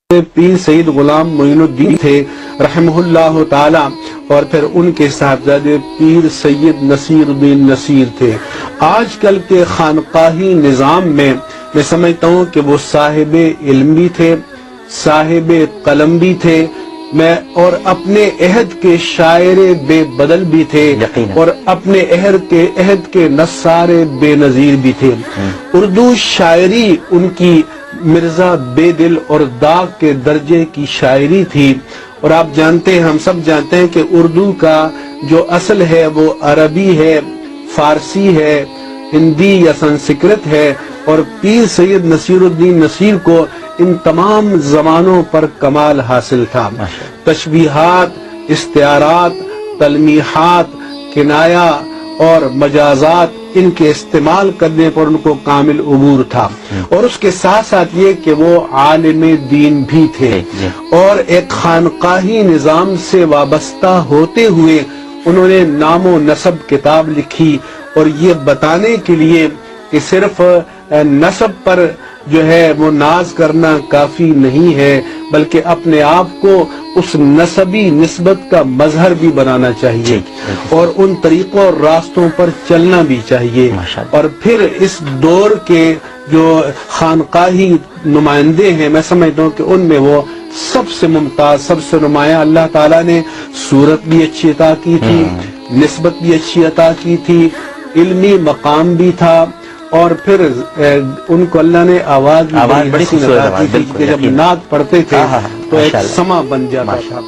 پیر سید غلام معین الدین تھے رحمہ اللہ تعالی، اور پھر ان کے صاحبزادے پیر سید نصیر الدین نصیر تھے۔ آج کل کے خانقاہی نظام میں سمجھتا ہوں کہ وہ صاحب علم بھی تھے، صاحب قلم بھی تھے، اور اپنے عہد کے شاعر بے بدل بھی تھے، اور اپنے عہد کے نثار بے نظیر بھی تھے۔ اردو شاعری ان کی مرزا بے دل اور داغ کے درجے کی شاعری تھی، اور آپ جانتے ہیں، ہم سب جانتے ہیں کہ اردو کا جو اصل ہے وہ عربی ہے، فارسی ہے، ہندی یا سنسکرت ہے، اور پیر سید نصیر الدین نصیر کو ان تمام زبانوں پر کمال حاصل تھا۔ تشبیہات، استعارات، تلمیحات، کنایہ اور مجازات، ان کے استعمال کرنے پر ان کو کامل عبور تھا، اور اس کے ساتھ ساتھ یہ کہ وہ عالم دین بھی تھے، اور ایک خانقاہی نظام سے وابستہ ہوتے ہوئے انہوں نے نام و نسب کتاب لکھی، اور یہ بتانے کے لیے کہ صرف نسب پر جو ہے وہ ناز کرنا کافی نہیں ہے، بلکہ اپنے آپ کو اس نسبی نسبت کا مظہر بھی بنانا چاہیے، اور ان طریقوں اور راستوں پر چلنا بھی چاہیے۔ اور پھر اس دور کے جو خانقاہی نمائندے ہیں، میں سمجھتا ہوں کہ ان میں وہ سب سے ممتاز، سب سے نمایاں، اللہ تعالیٰ نے صورت بھی اچھی عطا کی تھی، نسبت بھی اچھی عطا کی تھی، علمی مقام بھی تھا، اور پھر ان کو اللہ نے آواز بڑی حسین عطا کی تھی کہ جب نعت پڑھتے تھے تو ایک سما بن جاتا تھا۔